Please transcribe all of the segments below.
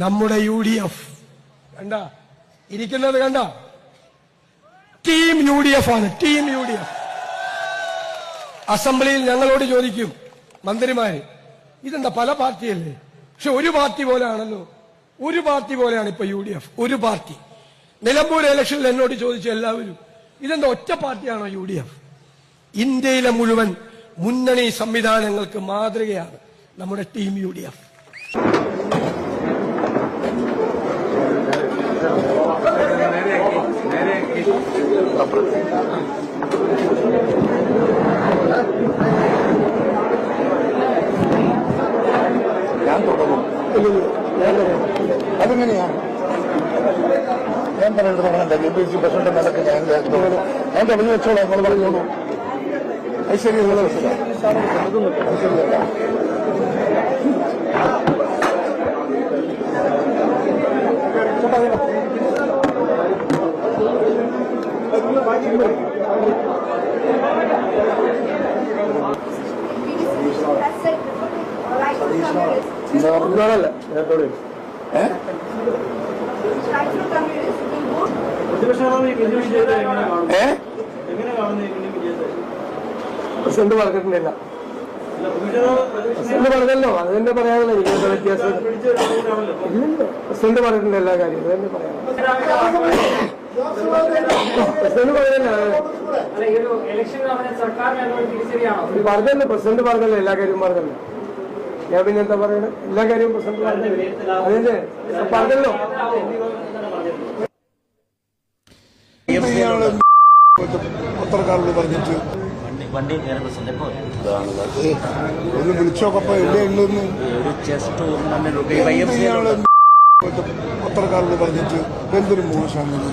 നമ്മുടെ UDF കണ്ട ഇരിക്കുന്നത് കണ്ട ടീം UDF ആണ്. ടീം UDF അസംബ്ലിയിൽ ഞങ്ങളോട് ചോദിക്കും മന്ത്രിമാര്, ഇതെന്താ പല പാർട്ടിയല്ലേ? പക്ഷെ ഒരു പാർട്ടി പോലെയാണല്ലോ. ഒരു പാർട്ടി പോലെയാണ് ഇപ്പൊ UDF. ഒരു പാർട്ടി. നിലമ്പൂർ ഇലക്ഷനിൽ എന്നോട് ചോദിച്ചു എല്ലാവരും, ഇതെന്താ ഒറ്റ പാർട്ടിയാണോ UDF? ഇന്ത്യയിലെ മുഴുവൻ മുന്നണി സംവിധാനങ്ങൾക്ക് മാതൃകയാണ് നമ്മുടെ ടീം UDF. ഞാൻ തുടങ്ങും. അതെങ്ങനെയാണ് ഞാൻ പറയുന്നത്? തുടങ്ങണ്ട. KPC പ്രസിഡന്റ് നിലക്ക് ഞാൻ തുടങ്ങി വെച്ചോളാം. നിങ്ങൾ പറഞ്ഞോളൂ. അത് ശരിയുള്ള ശരിയല്ല. പ്രസിഡന്റ് പറഞ്ഞിട്ടില്ല. പ്രസിഡന്റ് പറഞ്ഞല്ലോ, അത് തന്നെ പറയാനുള്ള എനിക്ക് വ്യത്യാസം. ഇല്ലല്ലോ, പ്രസിഡന്റ് പറഞ്ഞിട്ടുണ്ട് എല്ലാ കാര്യവും. അത് തന്നെ പറയാം. പ്രസിഡന്റ് പറഞ്ഞല്ലോ, പ്രസിഡന്റ് പറഞ്ഞല്ലോ, എല്ലാ കാര്യവും പറഞ്ഞല്ലോ. ഞാൻ പിന്നെ എന്താ പറയണത്? എല്ലാ കാര്യവും പ്രസിഡന്റ് പറഞ്ഞല്ലേ, അതിന്റെ പറഞ്ഞല്ലോ. പത്രക്കാരോട് പറഞ്ഞിട്ട് ഒന്ന് വിളിച്ചോക്കപ്പോ എവിടെ ഉള്ളെന്ന് പത്രക്കാരോട് പറഞ്ഞിട്ട് എന്തൊരു മോശമാണ്.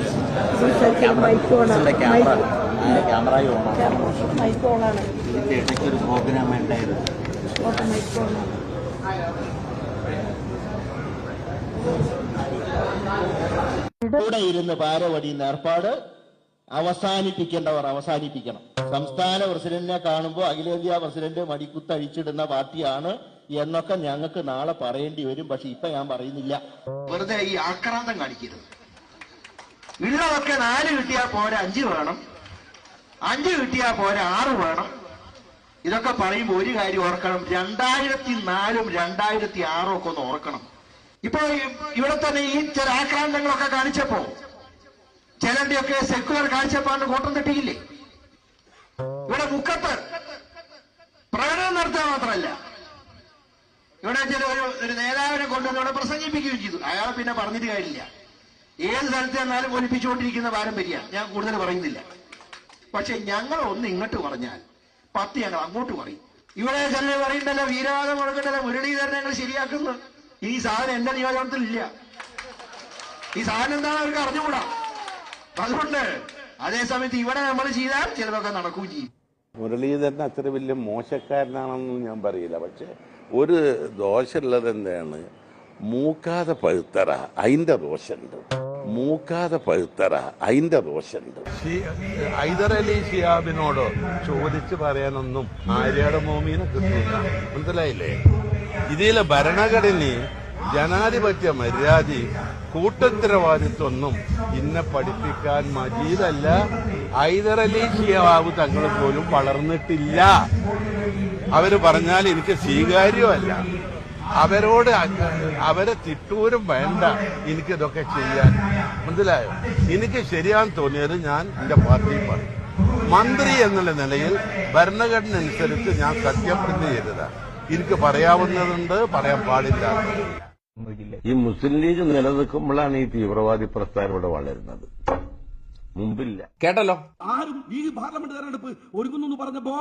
ഇടയ്ക്കൊരു പ്രോഗ്രാം ഉണ്ടായിരുന്നു. കൂടെ ഇരുന്ന് പാരവടിയുന്ന ഏർപ്പാട് അവസാനിപ്പിക്കേണ്ടവർ അവസാനിപ്പിക്കണം. സംസ്ഥാന പ്രസിഡന്റിനെ കാണുമ്പോൾ അഖിലേന്ത്യാ പ്രസിഡന്റ് മടിക്കുത്തഴിച്ചിടുന്ന പാർട്ടിയാണ് എന്നൊക്കെ ഞങ്ങൾക്ക് നാളെ പറയേണ്ടി വരും. പക്ഷെ ഇപ്പൊ ഞാൻ പറയുന്നില്ല. വെറുതെ ഈ ആക്രാന്തം കാണിക്കരുത്. ഉള്ളതൊക്കെ 4 കിട്ടിയാൽ പോരാ 5 വേണം, 5 കിട്ടിയാൽ പോരാ 6 വേണം. ഇതൊക്കെ പറയുമ്പോൾ ഒരു കാര്യം ഓർക്കണം, 2004ഉം 2006ഉം ഒക്കെ ഒന്ന് ഓർക്കണം. ഇപ്പൊ ഇവിടെ തന്നെ ഈ ചില ആക്രാന്തങ്ങളൊക്കെ കാണിച്ചപ്പോ ചിലന്റെയൊക്കെ സെക്യുലർ കാഴ്ചപ്പാടിന് കോട്ടം തട്ടിയില്ലേ? ഇവിടെ മുക്കത്ത് പ്രകടനം നടത്തുക മാത്രമല്ല, ഇവിടെ ചില ഒരു നേതാവിനെ കൊണ്ടുവന്ന് ഇവിടെ പ്രസംഗിപ്പിക്കുകയും ചെയ്തു. അയാളെ പിന്നെ പറഞ്ഞിട്ട് കാര്യമില്ല. ഏത് സ്ഥലത്ത് ചെന്നാലും ഒലിപ്പിച്ചുകൊണ്ടിരിക്കുന്ന പാരമ്പര്യമാണ്. ഞാൻ കൂടുതൽ പറയുന്നില്ല. പക്ഷെ ഞങ്ങൾ ഒന്ന് ഇങ്ങോട്ട് പറഞ്ഞാൽ 10 ഞങ്ങൾ അങ്ങോട്ട് പറയും. ഇവിടെ ചിലർ പറയുന്നുണ്ടല്ലോ, വീരവാദം മുടക്കണ്ടല്ലോ, മുരളീധരനെ ഞങ്ങൾ ശരിയാക്കുന്നു. ഈ സാധനം എന്റെ നിയോജകത്തിലില്ല. ഈ സാധനം എന്താണെന്ന് അവർക്ക് അറിഞ്ഞുകൂടാ. അതുകൊണ്ട് അതേസമയത്ത് ഇവിടെ നമ്മൾ ചെയ്താൽ ചിലതൊക്കെ നടക്കുകയും ചെയ്യും. മുരളീധരൻ അത്ര വലിയ മോശക്കാരനാണെന്നൊന്നും ഞാൻ പറയില്ല. പക്ഷെ ഒരു ദോഷമുള്ളത് എന്താണ്, മൂക്കാതെ പഴുത്തറ അതിന്റെ ദോഷമുണ്ട്. മൂക്കാതെ പഴുത്തറ അതിന്റെ ദോഷമുണ്ട്. ഹൈദർ അലി ശിഹാബിനോട് ചോദിച്ചു പറയാനൊന്നും ആര്യാടെ മോമീനെ കിട്ടില്ല. മനസ്സിലായില്ലേ? ഇതിലെ ഭരണഘടനയും ജനാധിപത്യ മര്യാദയും കൂട്ടുത്തരവാദിത്വമൊന്നും ഇന്നെ പഠിപ്പിക്കാൻ മജീദല്ല, ഹൈദർ അലി ശിഹാബ് തങ്ങൾ പോലും വളർന്നിട്ടില്ല. അവര് പറഞ്ഞാൽ എനിക്ക് സ്വീകാര്യമല്ല. അവരോട് അവരെ തിട്ടൂരും വേണ്ട എനിക്കിതൊക്കെ ചെയ്യാൻ. മനസ്സിലായോ? എനിക്ക് ശരിയാന്ന് തോന്നിയത് ഞാൻ എന്റെ പാർട്ടിയിൽ പറയും. മന്ത്രി എന്നുള്ള നിലയിൽ ഭരണഘടന അനുസരിച്ച് ഞാൻ സത്യപ്രതിജ്ഞ ചെയ്തതാണ്. എനിക്ക് പറയാവുന്നതുണ്ട്, പറയാൻ പാടില്ലാത്തത്. ഈ മുസ്ലിം ലീഗ് നിലനിൽക്കുമ്പോഴാണ് ഈ തീവ്രവാദി പ്രസ്ഥാനം ഇവിടെ വളരുന്നത്. മുമ്പില്ല. കേട്ടല്ലോ. ആരും ഈ പാർലമെന്റ് തെരഞ്ഞെടുപ്പ് ഒരുങ്ങുന്നു പറഞ്ഞപ്പോ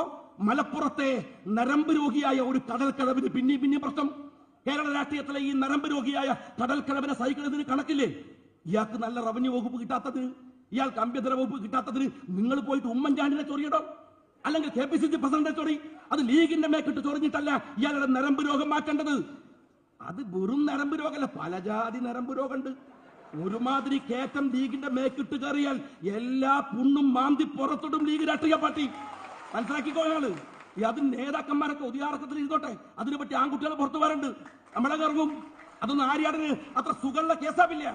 മലപ്പുറത്തെ നരമ്പ് രോഗിയായ ഒരു കടൽക്കടവിന് പിന്നെയും പ്രശ്നം. കേരള രാഷ്ട്രീയത്തിലെ ഈ നരമ്പ് രോഗിയായ കടൽക്കടവിനെ സഹിക്കുന്നതിന് കണക്കില്ലേ? ഇയാൾക്ക് നല്ല റവന്യൂ വകുപ്പ് കിട്ടാത്തതിന്, ഇയാൾക്ക് ആഭ്യന്തര വകുപ്പ് കിട്ടാത്തതിന് നിങ്ങൾ പോയിട്ട് ഉമ്മൻചാണ്ടിനെ ചൊറിയിടോ, അല്ലെങ്കിൽ KPCC പ്രസിഡന്റിനെ ചൊറി. അത് ലീഗിന്റെ മേക്കിട്ട് ചൊറിഞ്ഞിട്ടല്ല ഇയാളുടെ നരമ്പ് രോഗം മാറ്റേണ്ടത്. അത് വെറും നരമ്പ് രോഗമല്ല, പല ജാതി നരമ്പ് രോഗമുണ്ട്. ഒരുമാതിരി കേറ്റം ലീഗിന്റെ മേക്കിട്ട് കയറിയാൽ എല്ലാ പുണ്ണും മാന്തി പുറത്തോട്ടും ലീഗ് രാഷ്ട്രീയ പാർട്ടി. മനസ്സിലാക്കിക്കോളാണ്. അത് നേതാക്കന്മാരൊക്കെ ഉദയാർക്കത്തിൽ ഇരുന്നോട്ടെ, അതിനെപ്പറ്റി ആൺകുട്ടികൾ പുറത്തു വരണ്ട്, നമ്മളെ ഇറങ്ങും. അതൊന്നും ആര്യാടന് അത്ര സുഖമുള്ള കേസാവില്ല.